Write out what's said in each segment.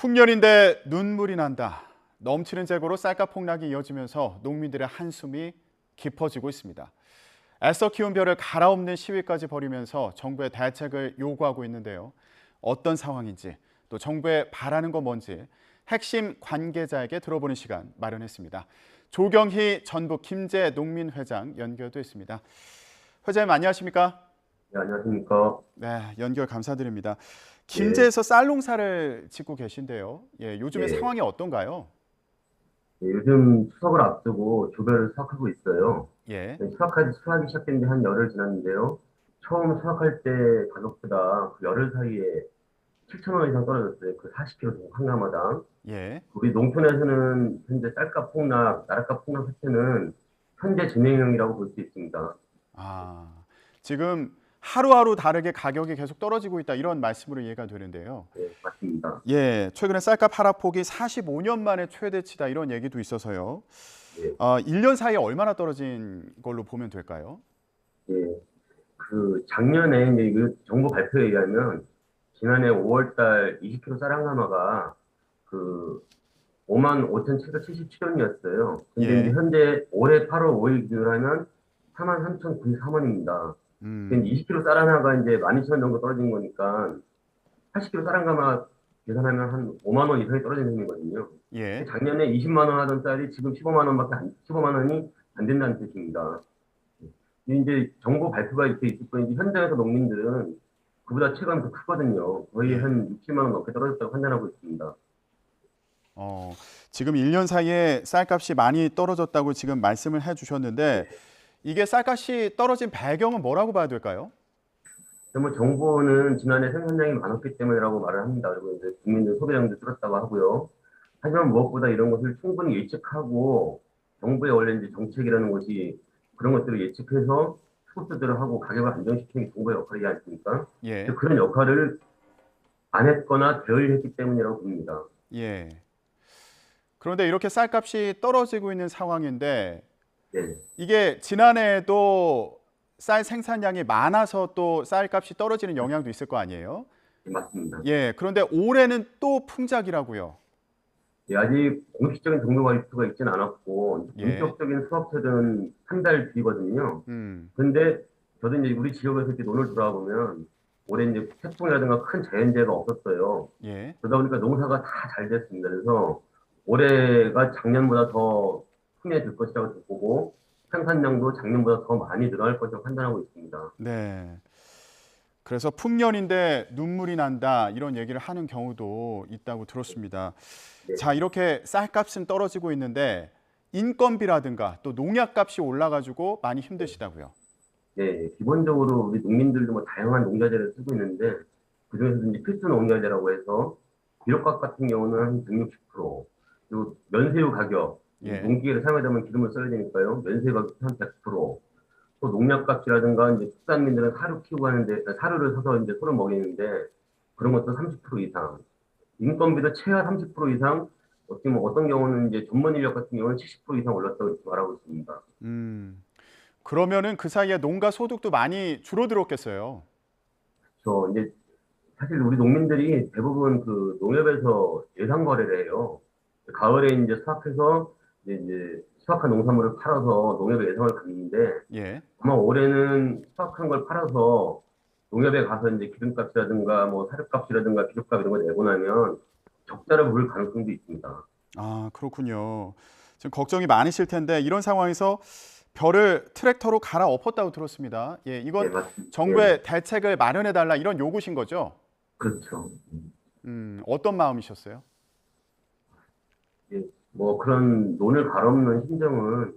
풍년인데 눈물이 난다. 넘치는 재고로 쌀값 폭락이 이어지면서 농민들의 한숨이 깊어지고 있습니다. 애써 키운 벼를 갈아엎는 시위까지 벌이면서 정부의 대책을 요구하고 있는데요. 어떤 상황인지 또 정부에 바라는 건 뭔지 핵심 관계자에게 들어보는 시간 마련했습니다. 조경희 전북 김제 농민회장 연결돼 있습니다. 회장님 안녕하십니까? 네, 안녕하십니까. 네, 연결 감사드립니다. 예, 김제에서 쌀 농사를 짓고 계신데요. 요즘의 예. 상황이 어떤가요? 예, 요즘 추석을 앞두고 조별을 수확하고 있어요. 예. 네, 수확이 시작된 지 한 열흘 지났는데요. 처음 수확할 때 가격보다 그 열흘 사이에 7천 원 이상 떨어졌어요. 그 40kg 한 가마당. 예. 우리 농촌에서는 현재 쌀값 폭락, 나라값 폭락 사태는 현재 진행형이라고 볼 수 있습니다. 아, 지금 하루하루 다르게 가격이 계속 떨어지고 있다 이런 말씀으로 이해가 되는데요. 네, 맞습니다. 최근에 쌀값 하락폭이 45년 만에 최대치다 이런 얘기도 있어서요. 예, 1년 사이에 얼마나 떨어진 걸로 보면 될까요? 예. 그 작년에 이제 그 정부 발표에 의하면 지난해 5월 달 20kg 쌀 한 가마가 그 55,777원이었어요. 근데 이제 예. 현재 올해 8월 5일 기준으로 하면 43,093원입니다. 음. 20kg 쌀 하나가 이제 12,000원 정도 떨어진 거니까 80kg 쌀 한 가마 계산하면 한 5만 원 이상이 떨어진 셈이거든요. 예. 작년에 20만 원 하던 쌀이 지금 15만 원이 안 된다는 뜻입니다. 이제 정부 발표가 이렇게 있을 뿐이지 현장에서 농민들은 그보다 체감이 더 크거든요. 거의 예. 한 60만 원 넘게 떨어졌다고 판단하고 있습니다. 어, 지금 1년 사이에 쌀값이 많이 떨어졌다고 지금 말씀을 해주셨는데 이게 쌀값이 떨어진 배경은 뭐라고 봐야 될까요? 뭐 정부는 지난해 생산량이 많았기 때문이라고 말을 합니다. 그리고 이제 국민들 소비량도 줄었다고 하고요. 하지만 무엇보다 이런 것을 충분히 예측하고 정부의 원래 이제 정책이라는 것이 그런 것들을 예측해서 수급조절을 하고 가격을 안정시키는 게 정부의 역할이지 않습니까? 예. 근데 그런 역할을 안 했거나 덜 했기 때문이라고 봅니다. 예. 그런데 이렇게 쌀값이 떨어지고 있는 상황인데 네, 이게 지난해에도 쌀 생산량이 많아서 또 쌀값이 떨어지는 영향도 있을 거 아니에요? 네, 맞습니다. 그런데 올해는 또 풍작이라고요. 예, 아직 공식적인 종료 발표가 있지는 않았고 예. 본격적인 수확철은 한 달 뒤거든요. 음. 근데 저도 이제 우리 지역에서 이렇게 논을 돌아보면 올해 이제 태풍이라든가 큰 자연재해가 없었어요. 예. 그러다 보니까 농사가 다 잘 됐습니다. 그래서 올해가 작년보다 더 흥해질 것이라고 보고 생산량도 작년보다 더 많이 늘어날 것이라고 판단하고 있습니다. 네. 그래서 풍년인데 눈물이 난다 이런 얘기를 하는 경우도 있다고 들었습니다. 네, 자, 이렇게 쌀값은 떨어지고 있는데 인건비라든가 또 농약값이 올라가지고 많이 힘드시다고요. 네, 기본적으로 우리 농민들도 뭐 다양한 농자재를 쓰고 있는데 그중에서도 이제 필수 농자재라고 해서 비료값 같은 경우는 한 160%, 그리고 면세유 가격, 이 예. 농기계를 사용하려면 기름을 써야 되니까요. 면세유 가격 한 100%, 또 농약값이라든가 이제 축산민들은 사료 키우고 하는데 사료를 사서 이제 소를 먹이는데 그런 것도 30% 이상, 인건비도 최하 30% 이상, 어떻게 뭐 어떤 경우는 이제 전문 인력 같은 경우는 70% 이상 올랐다고 이렇게 말하고 있습니다. 그러면은 그 사이에 농가 소득도 많이 줄어들었겠어요. 저 이제 사실 우리 농민들이 대부분 그 농협에서 예상 거래를 해요. 가을에 이제 수확해서 이제 수확한 농산물을 팔아서 농협에 예상을 갖는데 예. 아마 올해는 수확한 걸 팔아서 농협에 가서 이제 기름값이라든가 뭐 사료값이라든가 비료값 이런 거 내고 나면 적자를 부를 가능성도 있습니다. 아, 그렇군요. 지금 걱정이 많으실 텐데 이런 상황에서 벼를 트랙터로 갈아엎었다고 들었습니다. 예, 이건 맞습니다. 예, 정부의 대책을 마련해 달라 이런 요구신 거죠? 그렇죠. 어떤 마음이셨어요? 예, 뭐 그런 논을 갈아엎는 심정은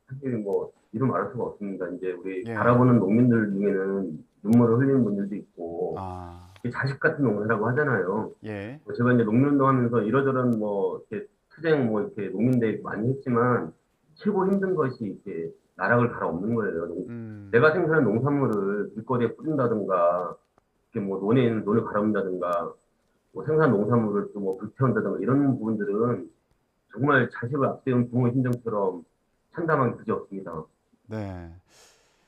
사실 뭐 이루 말할 수가 없습니다. 이제 우리 예. 바라보는 농민들 중에는 눈물을 흘리는 분들도 있고 아, 이게 자식 같은 농사라고 하잖아요. 예. 뭐 제가 이제 농민운동 하면서 이러저런 뭐 이렇게 투쟁 뭐 이렇게 농민대회 많이 했지만 최고 힘든 것이 이렇게 나락을 갈아엎는 거예요. 음, 내가 생산한 농산물을 길거리에 뿌린다든가 이렇게 뭐 논에 있는 논을 갈아엎는다든가 뭐 생산 농산물을 또 뭐 불태운다든가 이런 부분들은 정말 자식을 앞세운 부모 심정처럼 참담하기 그지없습니다. 네.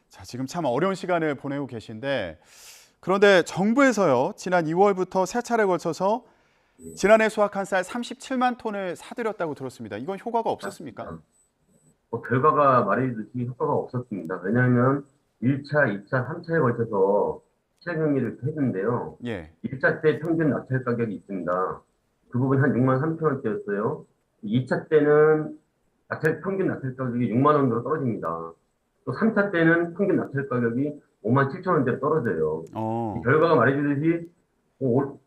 자, 지금 참 어려운 시간을 보내고 계신데 그런데 정부에서요, 지난 2월부터 세 차례 걸쳐서 지난해 수확한 쌀 37만 톤을 사들였다고 들었습니다. 이건 효과가 없었습니까? 결과가 말해주듯이 효과가 없었습니다. 왜냐하면 1차, 2차, 3차에 걸쳐서 시장 정리를 했는데요. 예. 1차 때 평균 낙찰 가격이 있습니다. 그 부분이 한 6만 3천 원대였어요. 2차 때는 평균 낙찰 가격이 6만 원으로 떨어집니다. 또 3차 때는 평균 낙찰 가격이 5만 7천 원대로 떨어져요. 이 어. 결과가 말해주듯이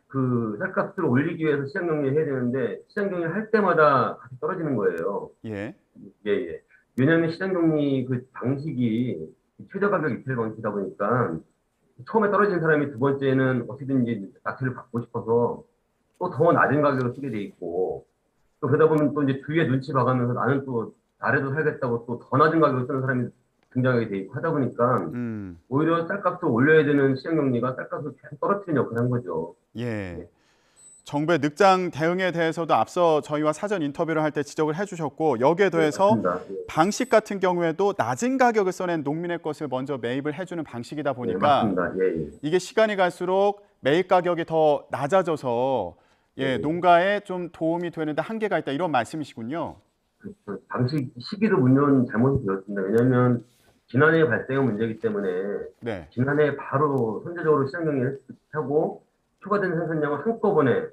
그 쌀값을 올리기 위해서 시장 정리를 해야 되는데 시장 정리를 할 때마다 같이 떨어지는 거예요. 예. 예, 예. 왜냐하면 시장 정리 그 방식이 최저 가격 이탈 방식이다 보니까 처음에 떨어진 사람이 두 번째는 어떻게든지 낙찰을 받고 싶어서 또 더 낮은 가격을 쓰게 돼 있고 또 그러다 보면 또 이제 주위에 눈치 봐가면서 나는 또 나래도 살겠다고 또 더 낮은 가격을 쓰는 사람이 등장하게 돼 있고 하다 보니까 오히려 쌀값을 올려야 되는 시장 정리가 쌀값을 계속 떨어뜨리는 역할을 한 거죠. 예. 정부의 늑장 대응에 대해서도 앞서 저희와 사전 인터뷰를 할 때 지적을 해주셨고 여기에 네, 더해서 맞습니다. 예. 방식 같은 경우에도 낮은 가격을 써낸 농민의 것을 먼저 매입을 해주는 방식이다 네, 보니까 맞습니다. 예, 예. 이게 시간이 갈수록 매입 가격이 더 낮아져서 예, 네. 농가에 좀 도움이 되는데 한계가 있다 이런 말씀이시군요. 그 방식 시기도 물론 잘못이 되었습니다. 왜냐하면 지난해 발생한 문제이기 때문에 네. 지난해 바로 선제적으로 시장 정리를 하고 추가된 생산량을 한꺼번에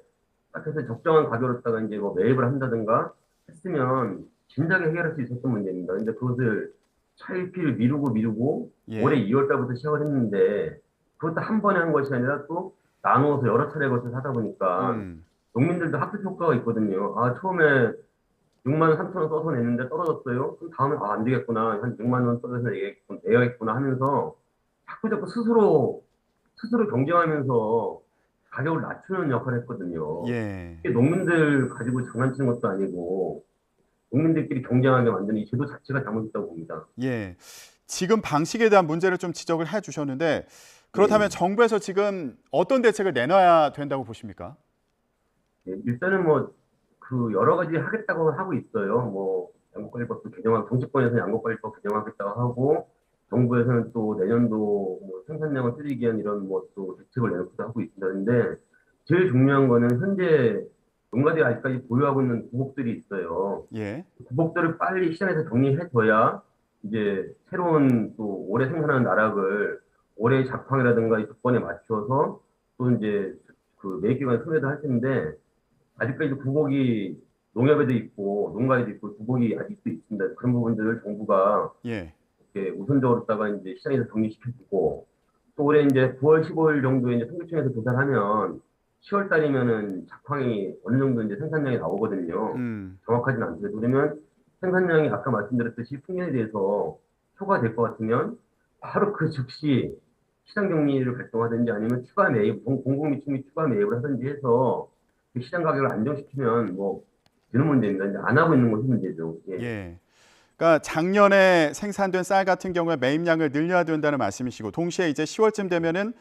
딱 해서 적정한 가격으로다가 이제 뭐 매입을 한다든가 했으면 진작에 해결할 수 있었던 문제입니다. 근데 그것을 차일피일 미루고 예. 올해 2월 달부터 시작을 했는데 그것도 한 번에 한 것이 아니라 또 나누어서 여러 차례 걸쳐서 하다 보니까 농민들도 학습 효과가 있거든요. 아, 처음에 6만 3천 원 써서 냈는데 떨어졌어요. 그럼 다음에 안 되겠구나. 한 6만 원 써서 내야겠구나 하면서 자꾸 스스로 경쟁하면서 가격을 낮추는 역할을 했거든요. 예. 이게 농민들 가지고 장난치는 것도 아니고 농민들끼리 경쟁하게 만드는 이 제도 자체가 잘못됐다고 봅니다. 예. 지금 방식에 대한 문제를 좀 지적을 해 주셨는데 그렇다면 정부에서 지금 어떤 대책을 내놔야 된다고 보십니까? 예, 일단은 뭐 그 여러 가지 하겠다고 하고 있어요. 뭐 양곡관리법도 개정하고 정치권에서는 양곡관리법 개정하겠다고 하고 정부에서는 또 내년도 뭐 생산량을 줄이기 위한 이런 뭐 또 대책을 내놓기도 하고 있습니다. 근데 제일 중요한 거는 현재 농가들이 아직까지 보유하고 있는 구복들이 있어요. 예. 구복들을 빨리 시장에서 정리해줘야 이제 새로운 또 올해 생산하는 나락을 올해 작황이라든가 이 조건에 맞춰서 또 이제 그 매입기관에 소개도 할 텐데 아직까지 구복이 농협에도 있고 농가에도 있고 구복이 아직도 있습니다. 그런 부분들을 정부가 예. 이렇게 우선적으로다가 이제 시장에서 정리시켜주고 또 올해 이제 9월 15일 정도에 이제 통계청에서 조사를 하면 10월 달이면은 작황이 어느 정도 이제 생산량이 나오거든요. 정확하지는 않더라도 그러면 생산량이 아까 말씀드렸듯이 풍년에 대해서 초과될 것 같으면 바로 그 즉시 시장 정리를 발동하든지 아니면 추가 매입, 공공미축 및 추가 매입을 하든지 해서 그 시장 가격을 안정시키면 뭐 되는 문제입니다. 이제 안 하고 있는 것이 문제죠. 예. 예. 그러니까 작년에 생산된 쌀 같은 경우에 매입량을 늘려야 된다는 말씀이시고 동시에 이제 10월쯤 되면은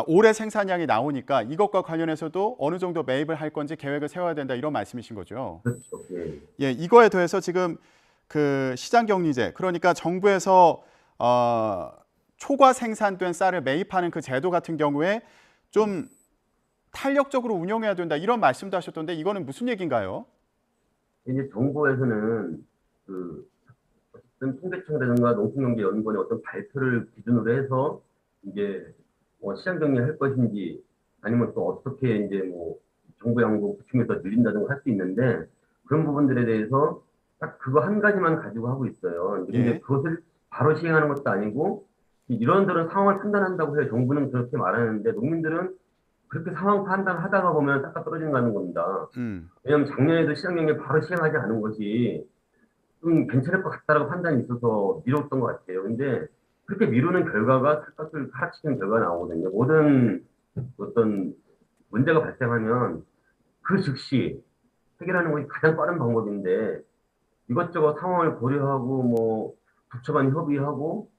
올해 생산량이 나오니까 이것과 관련해서도 어느 정도 매입을 할 건지 계획을 세워야 된다 이런 말씀이신 거죠. 그렇죠. 예. 예, 이거에 더해서 지금 그 시장격리제 그러니까 정부에서 초과 생산된 쌀을 매입하는 그 제도 같은 경우에 좀 탄력적으로 운영해야 된다 이런 말씀도 하셨던데 이거는 무슨 얘기인가요? 이제 정부에서는 그 어쨌든 통계청이라든가 농촌경제연구원의 어떤 발표를 기준으로 해서 이제 뭐 시장 정리할 것인지 아니면 또 어떻게 이제 뭐 정부 양국 구축에서 늘린다든가 할 수 있는데 그런 부분들에 대해서 딱 그거 한 가지만 가지고 하고 있어요. 근데 예. 그것을 바로 시행하는 것도 아니고 이런저런 상황을 판단한다고 해요. 정부는 그렇게 말하는데 농민들은 그렇게 상황 판단하다가 보면 싹다 떨어진다는 겁니다. 왜냐하면 작년에도 시장 정리를 바로 시행하지 않은 것이 좀 괜찮을 것 같다라고 판단이 있어서 미뤘던 것 같아요. 근데 그렇게 미루는 결과가 쌀값을 하락시키는 결과가 나오거든요. 모든 어떤 문제가 발생하면 그 즉시 해결하는 것이 가장 빠른 방법인데 이것저것 상황을 고려하고 뭐 부처 간 협의하고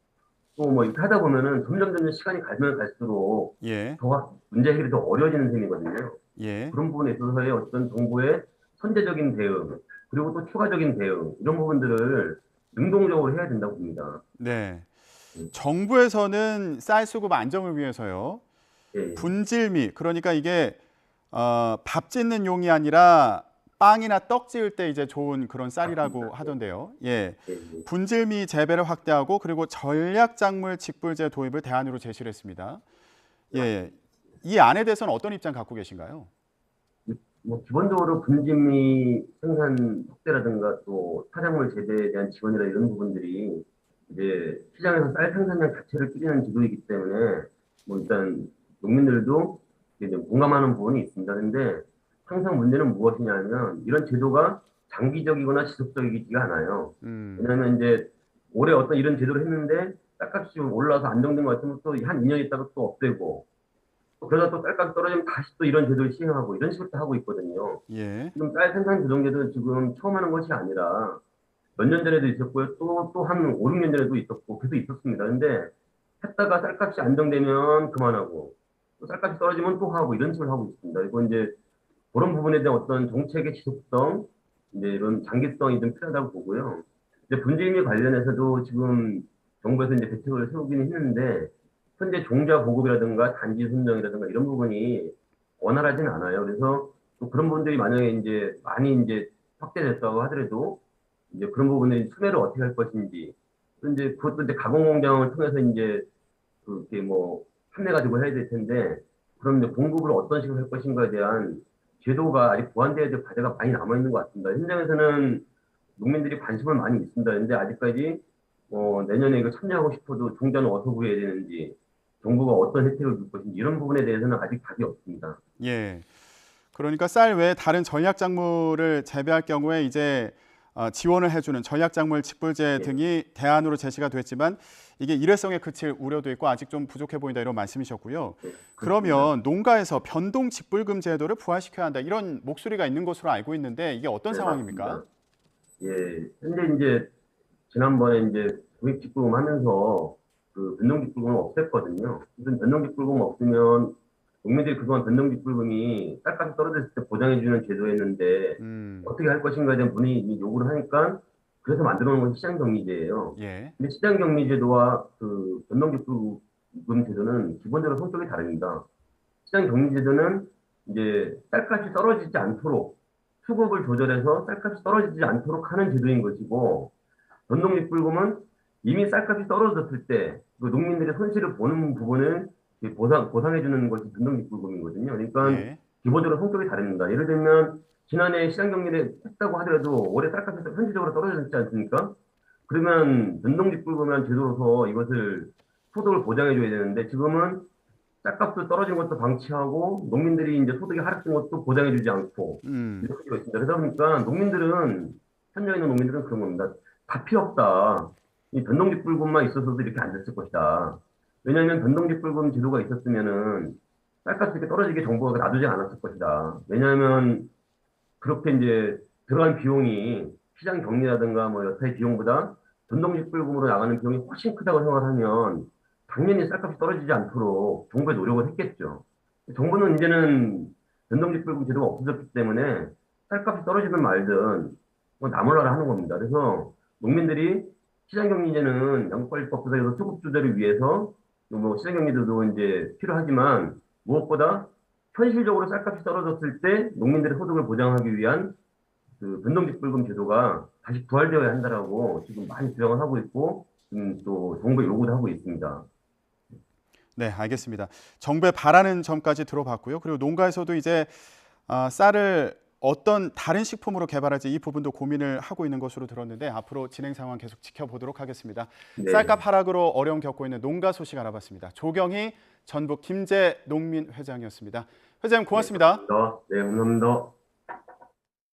또 뭐 이렇게 하다 보면은 점점 시간이 가면 갈수록 예. 더 문제 해결이 더 어려워지는 셈이거든요. 예. 그런 부분에 있어서의 어떤 정부의 선제적인 대응 그리고 또 추가적인 대응 이런 부분들을 능동적으로 해야 된다고 봅니다. 네. 정부에서는 쌀 수급 안정을 위해서요. 예, 분질미 그러니까 이게 밥 짓는 용이 아니라 빵이나 떡 지을 때 이제 좋은 그런 쌀이라고 하던데요. 예. 예, 예. 분질미 재배를 확대하고 그리고 전략 작물 직불제 도입을 대안으로 제시를 했습니다. 예. 이 안에 대해서는 어떤 입장 갖고 계신가요? 뭐 기본적으로 분진미 생산 확대라든가 또 타작물 재배에 대한 지원이나 이런 부분들이 이제 시장에서 쌀 생산량 자체를 줄이는 지도이기 때문에 뭐 일단 농민들도 이제 공감하는 부분이 있습니다. 근데 항상 문제는 무엇이냐면 이런 제도가 장기적이거나 지속적이지가 않아요. 음, 왜냐하면 이제 올해 어떤 이런 제도를 했는데 쌀값이 좀 올라서 안정된 것 같으면 또 한 2년 있다가 또 없대고 또 그러다 또 쌀값이 떨어지면 다시 또 이런 제도를 시행하고 이런 식으로 또 하고 있거든요. 예. 지금 쌀 생산 조정제도 지금 처음 하는 것이 아니라 몇 년 전에도 있었고요. 또 한 5, 6년 전에도 있었고 계속 있었습니다. 근데 했다가 쌀값이 안정되면 그만하고 또 쌀값이 떨어지면 또 하고 이런 식으로 하고 있습니다. 그리고 이제 그런 부분에 대한 어떤 정책의 지속성, 이제 이런 장기성이 좀 필요하다고 보고요. 이제 분쟁에 관련해서도 지금 정부에서 이제 대책을 세우기는 했는데 현재 종자 보급이라든가 단지 선정이라든가 이런 부분이 원활하진 않아요. 그래서 또 그런 부분들이 만약에 이제 많이 이제 확대됐다고 하더라도 이제 그런 부분들이 수매를 어떻게 할 것인지 또 이제 그것도 이제 가공 공장을 통해서 이제 그렇게 뭐 판매 가지고 해야 될 텐데 그럼 이제 공급을 어떤 식으로 할 것인가에 대한 제도가 아직 보완돼야 될 과제가 많이 남아 있는 것 같습니다. 현장에서는 농민들이 관심은 많이 있습니다. 그런데 아직까지 내년에 이거 참여하고 싶어도 종자는 어디서 구해야 되는지 정부가 어떤 혜택을 줄 것인지 이런 부분에 대해서는 아직 답이 없습니다. 예. 그러니까 쌀 외에 다른 전략 작물을 재배할 경우에 이제 지원을 해주는 전략 작물 직불제 예, 등이 대안으로 제시가 됐지만 이게 일회성에 그칠 우려도 있고 아직 좀 부족해 보인다 이런 말씀이셨고요. 예, 그렇습니다. 그러면 농가에서 변동 직불금 제도를 부활시켜야 한다 이런 목소리가 있는 것으로 알고 있는데 이게 어떤 네, 상황입니까? 맞습니다. 예, 현재 이제 지난번에 이제 고액직불금 하면서 그 변동직불금을 없앴거든요. 무슨 변동직불금 없으면 국민들이 그동안 변동직불금이 쌀값이 떨어졌을 때 보장해주는 제도였는데 음, 어떻게 할 것인가에 대한 문의 요구를 하니까 그래서 만들어 놓은 것이 시장경리제예요. 예, 근데 시장경리제도와 그 변동직불금 제도는 기본적으로 성격이 다릅니다. 시장경리제도는 이제 쌀값이 떨어지지 않도록 수급을 조절해서 쌀값이 떨어지지 않도록 하는 제도인 것이고 변동직불금은 이미 쌀값이 떨어졌을 때 그 농민들의 손실을 보는 부분을 보상해주는 것이 변동직불금이거든요. 그러니까 예, 기본적으로 성격이 다릅니다. 예를 들면 지난해 시장경리를 했다고 하더라도 올해 쌀값이 현실적으로 떨어졌지 않습니까? 그러면 변동직불금이라는 제도로서 이것을 소득을 보장해줘야 되는데 지금은 쌀값도 떨어진 것도 방치하고 농민들이 이제 소득이 하락된 것도 보장해주지 않고 음, 이렇게 되어 있습니다. 그러다 보니까 농민들은 현장에 있는 농민들은 그런 겁니다. 다 필요 없다. 이 변동직불금만 있어서도 이렇게 안 됐을 것이다. 왜냐하면 변동직불금 제도가 있었으면은 쌀값이 이렇게 떨어지게 정부가 놔두지 않았을 것이다. 왜냐하면 그렇게 이제 들어간 비용이 시장 경리라든가 뭐 여타의 비용보다 변동직불금으로 나가는 비용이 훨씬 크다고 생각하면 당연히 쌀값이 떨어지지 않도록 정부의 노력을 했겠죠. 정부는 이제는 변동직불금 제도가 없어졌기 때문에 쌀값이 떨어지든 말든 뭐 나몰라라 하는 겁니다. 그래서 농민들이 시장경리제는 양국관리법 구상에서 수급 조절을 위해서 뭐 시장경리제도 이제 필요하지만 무엇보다 현실적으로 쌀값이 떨어졌을 때 농민들의 소득을 보장하기 위한 그 변동직불금 제도가 다시 부활되어야 한다라고 지금 많이 주장을 하고 있고 또 정부에 요구도 하고 있습니다. 네, 알겠습니다. 정부에 바라는 점까지 들어봤고요. 그리고 농가에서도 이제 쌀을 어떤 다른 식품으로 개발할지 이 부분도 고민을 하고 있는 것으로 들었는데 앞으로 진행 상황 계속 지켜보도록 하겠습니다. 네, 쌀값 하락으로 어려움 겪고 있는 농가 소식 알아봤습니다. 조경희 전북 김제 농민회장이었습니다. 회장님 네, 고맙습니다. 감사합니다. 네, 감사합니다.